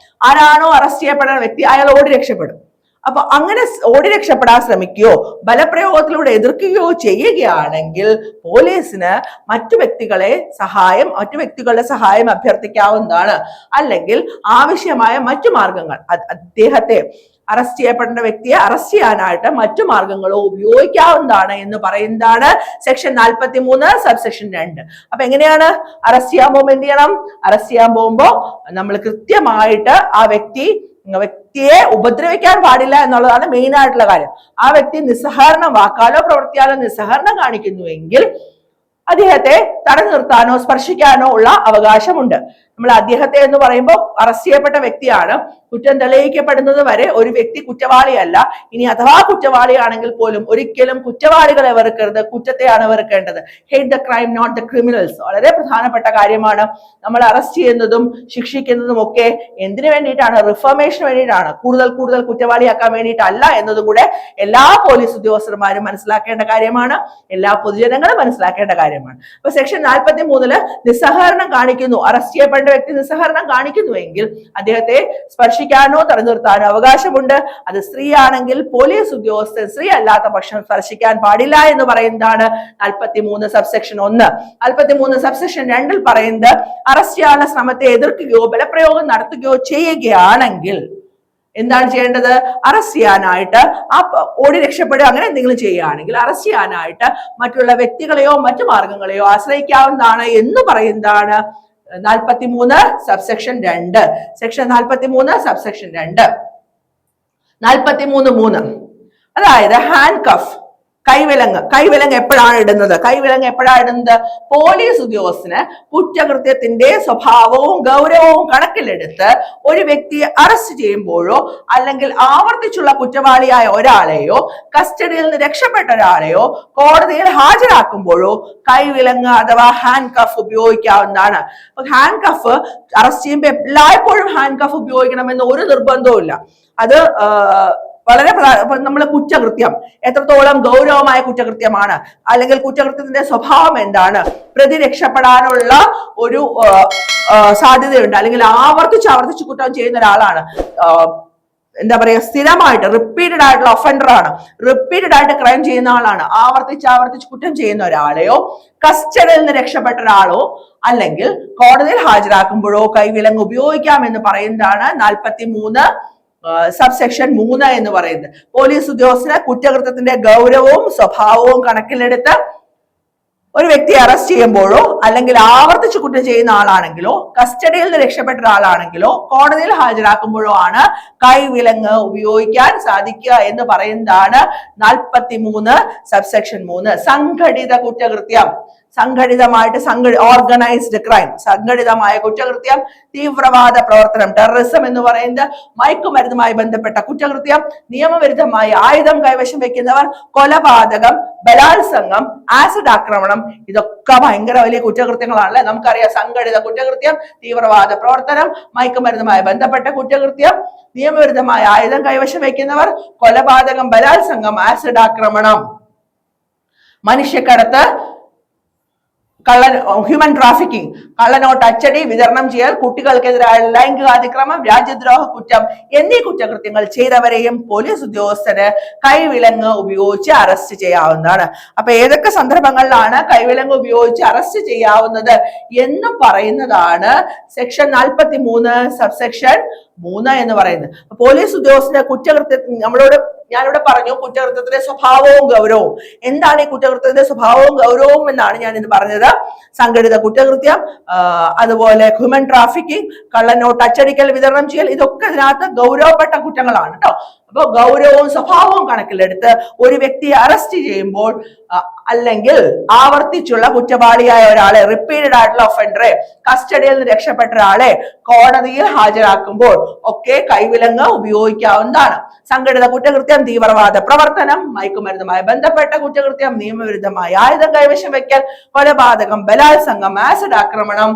ആരാണോ അറസ്റ്റ് ചെയ്യപ്പെടുന്ന വ്യക്തി അയാൾ ഓടി രക്ഷപ്പെടും. അപ്പൊ അങ്ങനെ ഓടി രക്ഷപ്പെടാൻ ശ്രമിക്കുകയോ ബലപ്രയോഗത്തിലൂടെ എതിർക്കുകയോ ചെയ്യുകയാണെങ്കിൽ പോലീസിന് മറ്റു വ്യക്തികളുടെ സഹായം അഭ്യർത്ഥിക്കാവുന്നതാണ്. അല്ലെങ്കിൽ ആവശ്യമായ മറ്റു മാർഗങ്ങൾ, അദ്ദേഹത്തെ അറസ്റ്റ് ചെയ്യപ്പെടുന്ന വ്യക്തിയെ അറസ്റ്റ് ചെയ്യാനായിട്ട് മറ്റു മാർഗങ്ങളോ ഉപയോഗിക്കാവുന്നതാണ് എന്ന് പറയുന്നതാണ് സെക്ഷൻ 43 സബ്സെക്ഷൻ 2. അപ്പൊ എങ്ങനെയാണ് അറസ്റ്റ് ചെയ്യാൻ പോകുമ്പോൾ എന്ത് ചെയ്യണം? അറസ്റ്റ് ചെയ്യാൻ പോകുമ്പോൾ നമ്മൾ കൃത്യമായിട്ട് ആ വ്യക്തിയെ ഉപദ്രവിക്കാൻ പാടില്ല എന്നുള്ളതാണ് മെയിൻ ആയിട്ടുള്ള കാര്യം. ആ വ്യക്തി വാക്കാലോ പ്രവർത്തിയാലോ നിസ്സഹകരണം കാണിക്കുന്നുവെങ്കിൽ അദ്ദേഹത്തെ തടഞ്ഞു നിർത്താനോ സ്പർശിക്കാനോ ഉള്ള അവകാശമുണ്ട്. നമ്മൾ അദ്ദേഹത്തെ എന്ന് പറയുമ്പോൾ അറസ്റ്റ് ചെയ്യപ്പെട്ട വ്യക്തിയാണ്. കുറ്റം തെളിയിക്കപ്പെടുന്നത് വരെ ഒരു വ്യക്തി കുറ്റവാളിയല്ല. ഇനി അഥവാ കുറ്റവാളിയാണെങ്കിൽ പോലും ഒരിക്കലും കുറ്റവാളികളെ വെറുക്കരുത്, കുറ്റത്തെയാണ് വെറുക്കേണ്ടത്. Hate the crime not the criminals. വളരെ പ്രധാനപ്പെട്ട കാര്യമാണ്. നമ്മൾ അറസ്റ്റ് ചെയ്യുന്നതും ശിക്ഷിക്കുന്നതും ഒക്കെ എന്തിനു വേണ്ടിയിട്ടാണ്? റിഫോർമേഷന് വേണ്ടിയിട്ടാണ്, കൂടുതൽ കുറ്റവാളിയാക്കാൻ വേണ്ടിയിട്ടല്ല എന്നതും കൂടെ എല്ലാ പോലീസ് ഉദ്യോഗസ്ഥന്മാരും മനസ്സിലാക്കേണ്ട കാര്യമാണ്, എല്ലാ പൊതുജനങ്ങളും മനസ്സിലാക്കേണ്ട കാര്യമാണ്. അപ്പൊ സെക്ഷൻ 43 നിസ്സഹകരണം കാണിക്കുന്നു, അറസ്റ്റ് ചെയ്യപ്പെട്ട വ്യക്തി നിസ്സഹകരണം കാണിക്കുന്നുവെങ്കിൽ അദ്ദേഹത്തെ സ്പർശിക്കാനോ തടഞ്ഞു നിർത്താനോ അവകാശമുണ്ട്. അത് സ്ത്രീയാണെങ്കിൽ പോലീസ് ഉദ്യോഗസ്ഥൻ സ്ത്രീ അല്ലാത്ത പക്ഷം സ്പർശിക്കാൻ പാടില്ല എന്ന് പറയുന്നതാണ് 43 സബ്സെക്ഷൻ 1. 43 സബ്സെക്ഷൻ 2 പറയുന്നത് അറസ്റ്റ് ചെയ്യാനുള്ള ശ്രമത്തെ എതിർക്കുകയോ ബലപ്രയോഗം നടത്തുകയോ ചെയ്യുകയാണെങ്കിൽ എന്താണ് ചെയ്യേണ്ടത്? അറസ്റ്റ് ചെയ്യാനായിട്ട് ഓടി രക്ഷപ്പെടുക അങ്ങനെ എന്തെങ്കിലും ചെയ്യുകയാണെങ്കിൽ അറസ്റ്റ് ചെയ്യാനായിട്ട് മറ്റുള്ള വ്യക്തികളെയോ മറ്റു മാർഗങ്ങളെയോ ആശ്രയിക്കാവുന്നതാണ് എന്ന് പറയുന്നതാണ് 43 സബ്സെക്ഷൻ 2. Section 43 subsection 2. 43(3) അതായത് ഹാൻഡ് കഫ്, കൈവിലങ്ങ് എപ്പോഴാണ് ഇടുന്നത്? പോലീസ് ഉദ്യോഗസ്ഥന് കുറ്റകൃത്യത്തിന്റെ സ്വഭാവവും ഗൗരവവും കണക്കിലെടുത്ത് ഒരു വ്യക്തിയെ അറസ്റ്റ് ചെയ്യുമ്പോഴോ അല്ലെങ്കിൽ ആവർത്തിച്ചുള്ള കുറ്റവാളിയായ ഒരാളെയോ കസ്റ്റഡിയിൽ നിന്ന് രക്ഷപ്പെട്ട ഒരാളെയോ കോടതിയിൽ ഹാജരാക്കുമ്പോഴോ കൈവിലങ്ങ് അഥവാ ഹാൻഡ് കഫ് ഉപയോഗിക്കാവുന്നതാണ്. ഹാൻഡ് കഫ് അറസ്റ്റ് ചെയ്യുമ്പോൾ എല്ലായ്പ്പോഴും ഹാൻഡ് കഫ് ഉപയോഗിക്കണമെന്ന് ഒരു നിർബന്ധവും ഇല്ല. അത് വളരെ നമ്മൾ കുറ്റകൃത്യം എത്രത്തോളം ഗൗരവമായ കുറ്റകൃത്യമാണ്, അല്ലെങ്കിൽ കുറ്റകൃത്യത്തിന്റെ സ്വഭാവം എന്താണ്, പ്രതി രക്ഷപ്പെടാനുള്ള ഒരു സാധ്യതയുണ്ട്, അല്ലെങ്കിൽ ആവർത്തിച്ച് കുറ്റം ചെയ്യുന്ന ഒരാളാണ്, എന്താ പറയുക, സ്ഥിരമായിട്ട് റിപ്പീറ്റഡ് ആയിട്ടുള്ള ഒഫൻഡർ ആണ്, റിപ്പീറ്റഡ് ആയിട്ട് ക്രൈം ചെയ്യുന്ന ആളാണ്, ആവർത്തിച്ച് കുറ്റം ചെയ്യുന്ന ഒരാളെയോ കസ്റ്റഡിയിൽ നിന്ന് രക്ഷപ്പെട്ട ഒരാളോ അല്ലെങ്കിൽ കോടതിയിൽ ഹാജരാക്കുമ്പോഴോ കൈവിലങ്ങ് ഉപയോഗിക്കാം എന്ന് പറയുന്നതാണ് 43 സബ്സെക്ഷൻ 3 എന്ന് പറയുന്നത്. പോലീസ് ഉദ്യോഗസ്ഥന് കുറ്റകൃത്യത്തിന്റെ ഗൗരവവും സ്വഭാവവും കണക്കിലെടുത്ത് ഒരു വ്യക്തിയെ അറസ്റ്റ് ചെയ്യുമ്പോഴോ അല്ലെങ്കിൽ ആവർത്തിച്ച് കുറ്റം ചെയ്യുന്ന ആളാണെങ്കിലോ കസ്റ്റഡിയിൽ നിന്ന് രക്ഷപ്പെട്ട ഒരാളാണെങ്കിലോ കോടതിയിൽ ഹാജരാക്കുമ്പോഴോ ആണ് കൈവിലങ്ങ് ഉപയോഗിക്കാൻ സാധിക്കുക എന്ന് പറയുന്നതാണ് 43 സബ്സെക്ഷൻ 3. സംഘടിത കുറ്റകൃത്യം, ഓർഗനൈസ്ഡ് ക്രൈം, സംഘടിതമായ കുറ്റകൃത്യം, തീവ്രവാദ പ്രവർത്തനം, ടെററിസം എന്ന് പറയുന്നത്, മയക്കുമരുന്നുമായി ബന്ധപ്പെട്ട കുറ്റകൃത്യം, നിയമവിരുദ്ധമായി ആയുധം കൈവശം വെക്കുന്നവർ, കൊലപാതകം, ബലാത്സംഗം, ആസിഡ് ആക്രമണം, ഇതൊക്കെ ഭയങ്കര വലിയ കുറ്റകൃത്യങ്ങളാണല്ലേ. നമുക്കറിയാം, സംഘടിത കുറ്റകൃത്യം, തീവ്രവാദ പ്രവർത്തനം, മയക്കുമരുന്നുമായി ബന്ധപ്പെട്ട കുറ്റകൃത്യം, നിയമവിരുദ്ധമായ ആയുധം കൈവശം വെക്കുന്നവർ, കൊലപാതകം, ബലാത്സംഗം, ആസിഡ് ആക്രമണം, മനുഷ്യക്കടത്ത്, ഹ്യൂമൻ ട്രാഫിക്കിംഗ്, കള്ളനോട്ട് അച്ചടി, വിതരണം ചെയ്യൽ, കുട്ടികൾക്കെതിരായ ലൈംഗിക അതിക്രമം, രാജ്യദ്രോഹ കുറ്റം എന്നീ കുറ്റകൃത്യങ്ങൾ ചെയ്തവരെയും പോലീസ് ഉദ്യോഗസ്ഥര് കൈവിലങ്ങ് ഉപയോഗിച്ച് അറസ്റ്റ് ചെയ്യാവുന്നതാണ്. അപ്പൊ ഏതൊക്കെ സന്ദർഭങ്ങളിലാണ് കൈവിലങ്ങ് ഉപയോഗിച്ച് അറസ്റ്റ് ചെയ്യാവുന്നത് എന്ന് പറയുന്നതാണ് സെക്ഷൻ 43 സബ്സെക്ഷൻ 3 എന്ന് പറയുന്നത്. പോലീസ് ഉദ്യോഗസ്ഥന്റെ കുറ്റകൃത്യം ഞാനിവിടെ പറഞ്ഞു കുറ്റകൃത്യത്തിന്റെ സ്വഭാവവും ഗൗരവവും. എന്താണ് ഈ കുറ്റകൃത്യത്തിന്റെ സ്വഭാവവും ഗൗരവവും എന്നാണ് ഞാൻ ഇത് പറഞ്ഞത്. സംഘടിത കുറ്റകൃത്യം, അതുപോലെ ഹ്യൂമൻ ട്രാഫിക്കിംഗ്, കള്ളനോട്ട് അച്ചടിക്കൽ, വിതരണം ചെയ്യൽ, ഇതൊക്കെ ഇതിനകത്ത് ഗൗരവപ്പെട്ട കുറ്റങ്ങളാണ് കേട്ടോ. അപ്പൊ ഗൗരവവും സ്വഭാവവും കണക്കിലെടുത്ത് ഒരു വ്യക്തിയെ അറസ്റ്റ് ചെയ്യുമ്പോൾ അല്ലെങ്കിൽ ആവർത്തിച്ചുള്ള കുറ്റവാളിയായ ഒരാളെ, റിപ്പീറ്റഡ് ആയിട്ടുള്ള ഒഫൻഡറെ, കസ്റ്റഡിയിൽ നിന്ന് രക്ഷപ്പെട്ട ഒരാളെ കോടതിയിൽ ഹാജരാക്കുമ്പോൾ ഒക്കെ കൈവിലങ്ങ് ഉപയോഗിക്കാവുന്നതാണ്. സംഘടിത കുറ്റകൃത്യം, തീവ്രവാദ പ്രവർത്തനം, മയക്കുമരുന്നുമായി ബന്ധപ്പെട്ട കുറ്റകൃത്യം, നിയമവിരുദ്ധമായ ആയുധം കൈവശം വയ്ക്കൽ, കൊലപാതകം, ബലാത്സംഗം, ആസിഡ് ആക്രമണം,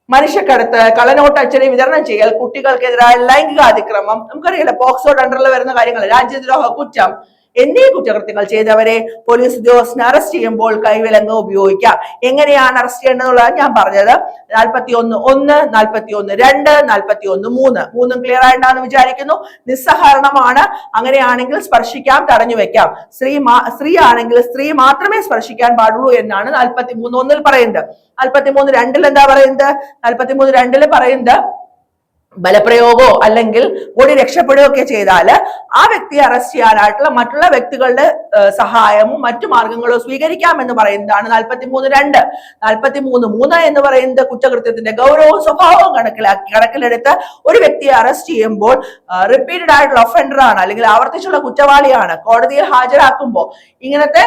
മനുഷ്യക്കടത്ത്, കള്ളനോട്ട് അച്ചടി, വിതരണം ചെയ്യൽ, കുട്ടികൾക്കെതിരായ ലൈംഗിക അതിക്രമം, നമുക്കറിയില്ല പോക്സോയുടെ അണ്ടറിൽ വരുന്ന കാര്യങ്ങൾ, രാജ്യദ്രോഹ കുറ്റം എന്നീ കുറ്റകൃത്യങ്ങൾ ചെയ്തവരെ പോലീസ് ഉദ്യോഗസ്ഥനെ അറസ്റ്റ് ചെയ്യുമ്പോൾ കൈവിലങ്ങ് ഉപയോഗിക്കാം. എങ്ങനെയാണ് അറസ്റ്റ് ചെയ്യേണ്ടതെന്നുള്ളത് ഞാൻ പറഞ്ഞത്. 41(1), 41(2), 41(3) മൂന്നും ക്ലിയർ ആയിട്ടാണെന്ന് വിചാരിക്കുന്നു. നിസ്സഹകരണമാണ്. അങ്ങനെയാണെങ്കിൽ സ്പർശിക്കാം, തടഞ്ഞു വെക്കാം. സ്ത്രീ ആണെങ്കിൽ സ്ത്രീ മാത്രമേ സ്പർശിക്കാൻ പാടുള്ളൂ എന്നാണ് 43(1) പറയുന്നത്. 43(2) എന്താ പറയുന്നത്? 43(2) പറയുന്നത് ബലപ്രയോഗമോ അല്ലെങ്കിൽ ഓടി രക്ഷപ്പെടുകയോ ഒക്കെ ചെയ്താൽ ആ വ്യക്തിയെ അറസ്റ്റ് ചെയ്യാനായിട്ടുള്ള മറ്റുള്ള വ്യക്തികളുടെ സഹായമോ മറ്റു മാർഗങ്ങളോ സ്വീകരിക്കാമെന്ന് പറയുന്നതാണ് 43(2). 43(3) എന്ന് പറയുന്നത് കുറ്റകൃത്യത്തിന്റെ ഗൗരവവും സ്വഭാവവും കണക്കിലെടുത്ത് ഒരു വ്യക്തിയെ അറസ്റ്റ് ചെയ്യുമ്പോൾ റിപ്പീറ്റഡ് ആയിട്ടുള്ള ഒഫൻഡർ ആണ് അല്ലെങ്കിൽ ആവർത്തിച്ചുള്ള കുറ്റവാളിയാണ്, കോടതിയിൽ ഹാജരാക്കുമ്പോൾ ഇങ്ങനത്തെ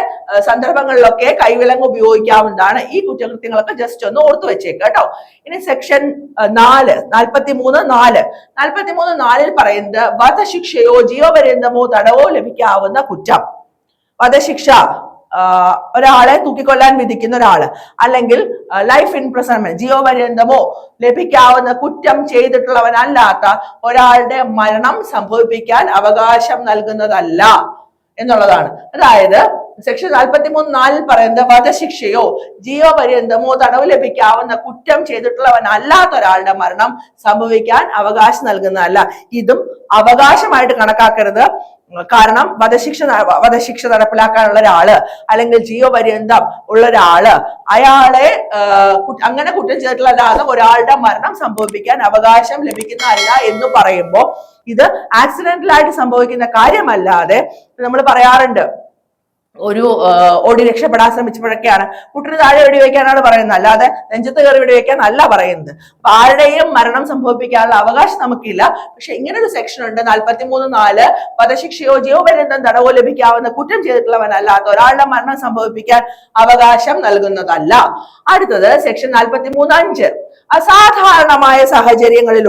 സന്ദർഭങ്ങളിലൊക്കെ കൈവിലങ്ങ് ഉപയോഗിക്കാവുന്നതാണ്. ഈ കുറ്റകൃത്യങ്ങളൊക്കെ ജസ്റ്റ് ഒന്ന് ഓർത്തു വെച്ചേക്ക് കേട്ടോ. ഇനി സെക്ഷൻ 43(4) 43(4) പറയുന്നത് വധശിക്ഷയോ ജീവപര്യന്തമോ തടവോ ലഭിക്കാവുന്ന കുറ്റം. വധശിക്ഷ, ഒരാളെ തൂക്കിക്കൊല്ലാൻ വിധിക്കുന്ന ഒരാള്, അല്ലെങ്കിൽ ലൈഫ് ഇംപ്രിസൺമെന്റ്, ജീവപര്യന്തമോ ലഭിക്കാവുന്ന കുറ്റം ചെയ്തിട്ടുള്ളവനല്ലാത്ത ഒരാളുടെ മരണം സംഭവിപ്പിക്കാൻ അവകാശം നൽകുന്നതല്ല എന്നുള്ളതാണ്. അതായത് സെക്ഷൻ 43(4) പറയുന്നത് വധശിക്ഷയോ ജീവപര്യന്തമോ തടവ് ലഭിക്കാവുന്ന കുറ്റം ചെയ്തിട്ടുള്ളവനല്ലാത്ത ഒരാളുടെ മരണം സംഭവിക്കാൻ അവകാശം നൽകുന്നതല്ല. ഇതും അവകാശമായിട്ട് കണക്കാക്കരുത്. കാരണം വധശിക്ഷ നടപ്പിലാക്കാനുള്ള ഒരാള് അല്ലെങ്കിൽ ജീവപര്യന്തം ഉള്ള ഒരാള് അയാളെ അങ്ങനെ കുറ്റം ചെയ്തിട്ടുള്ളല്ലാതെ ഒരാളുടെ മരണം സംഭവിപ്പിക്കാൻ അവകാശം ലഭിക്കുന്നതല്ല എന്ന് പറയുമ്പോൾ ഇത് ആക്സിഡന്റലായിട്ട് സംഭവിക്കുന്ന കാര്യമല്ലാതെ നമ്മൾ പറയാറുണ്ട് ഒരു ഓടി രക്ഷപ്പെടാൻ ശ്രമിച്ചപ്പോഴൊക്കെയാണ് മുട്ടിന് താഴെ വെടിവെക്കാനാണ് പറയുന്നത്, അല്ലാതെ നെഞ്ചത്ത് കയറി വെടിവെക്കാൻ അല്ല പറയുന്നത്. അപ്പൊ ആരുടെയും മരണം സംഭവിപ്പിക്കാനുള്ള അവകാശം നമുക്കില്ല. പക്ഷെ ഇങ്ങനൊരു സെക്ഷൻ ഉണ്ട് 43(4) വധശിക്ഷയോ ജീവപര്യന്തം തടവോ ലഭിക്കാവുന്ന കുറ്റം ചെയ്തിട്ടുള്ളവനല്ലാത്ത ഒരാളുടെ മരണം സംഭവിപ്പിക്കാൻ അവകാശം നൽകുന്നതല്ല. അടുത്തത് സെക്ഷൻ 43(5) അസാധാരണമായ സാഹചര്യങ്ങളിൽ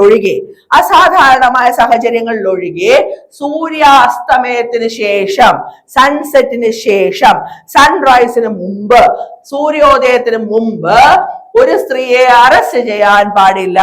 ഒഴികെ സൂര്യാസ്തമയത്തിന് ശേഷം, സൺസെറ്റിന് ശേഷം, സൺറൈസിന് മുമ്പ്, സൂര്യോദയത്തിന് മുമ്പ് ഒരു സ്ത്രീയെ അറസ്റ്റ് ചെയ്യാൻ പാടില്ല.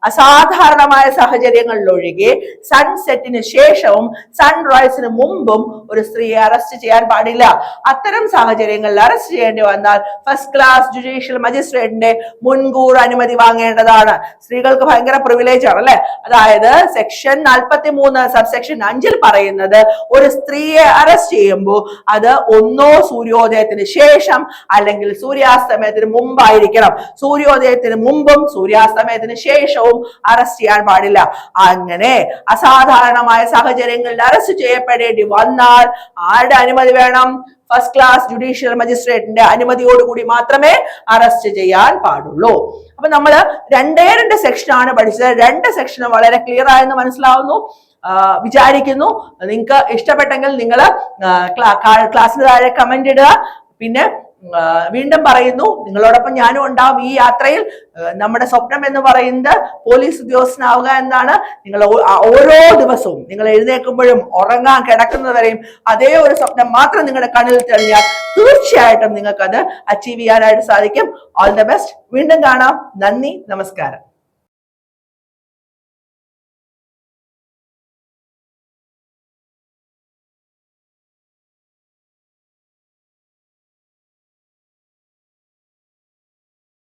അസാധാരണമായ സാഹചര്യങ്ങളിൽ ഒഴികെ സൺസെറ്റിന് ശേഷവും സൺറൈസിന് മുമ്പും ഒരു സ്ത്രീയെ അറസ്റ്റ് ചെയ്യാൻ പാടില്ല. അത്തരം സാഹചര്യങ്ങളിൽ അറസ്റ്റ് ചെയ്യേണ്ടി വന്നാൽ ഫസ്റ്റ് ക്ലാസ് ജുഡീഷ്യൽ മജിസ്ട്രേറ്റിന്റെ മുൻകൂർ അനുമതി വാങ്ങേണ്ടതാണ്. സ്ത്രീകൾക്ക് ഭയങ്കര പ്രിവിലേജ് ആണ് അല്ലെ. അതായത് സെക്ഷൻ 43 സബ്സെക്ഷൻ 5 പറയുന്നത് ഒരു സ്ത്രീയെ അറസ്റ്റ് ചെയ്യുമ്പോൾ അത് ഒന്നോ സൂര്യോദയത്തിന് ശേഷം അല്ലെങ്കിൽ സൂര്യാസ്തമയത്തിന് മുമ്പായിരിക്കണം. സൂര്യോദയത്തിന് മുമ്പും സൂര്യാസ്തമയത്തിന് ശേഷവും അറസ്റ്റ് ചെയ്യാൻ പാടില്ല. അങ്ങനെ അസാധാരണമായ സാഹചര്യങ്ങളിൽ അറസ്റ്റ് ചെയ്യപ്പെടേണ്ടി വന്നാൽ ആരുടെ അനുമതി വേണം? ഫസ്റ്റ് ക്ലാസ് ജുഡീഷ്യൽ മജിസ്ട്രേറ്റിന്റെ അനുമതിയോടുകൂടി മാത്രമേ അറസ്റ്റ് ചെയ്യാൻ പാടുള്ളൂ. അപ്പൊ നമ്മള് 2 സെക്ഷനാണ് പഠിച്ചത്. 2 സെക്ഷനും വളരെ ക്ലിയർ ആയെന്ന് മനസ്സിലാവുന്നു വിചാരിക്കുന്നു. നിങ്ങൾക്ക് ഇഷ്ടപ്പെട്ടെങ്കിൽ നിങ്ങൾ ക്ലാസ്സിന് താഴെ കമന്റ് ഇടുക. പിന്നെ വീണ്ടും പറയുന്നു, നിങ്ങളോടൊപ്പം ഞാനും ഉണ്ടാവും ഈ യാത്രയിൽ. നമ്മുടെ സ്വപ്നം എന്ന് പറയുന്നത് പോലീസ് ഉദ്യോഗസ്ഥനാവുക എന്നാണ്. നിങ്ങൾ ഓരോ ദിവസവും നിങ്ങൾ എഴുന്നേൽക്കുമ്പോഴും ഉറങ്ങാൻ കിടക്കുന്നവരെയും അതേ ഒരു സ്വപ്നം മാത്രം നിങ്ങളുടെ കണ്ണിൽ തെളിഞ്ഞാൽ തീർച്ചയായിട്ടും നിങ്ങൾക്ക് അത് അച്ചീവ് ചെയ്യാനായിട്ട് സാധിക്കും. All the best. വീണ്ടും കാണാം. നന്ദി, നമസ്കാരം.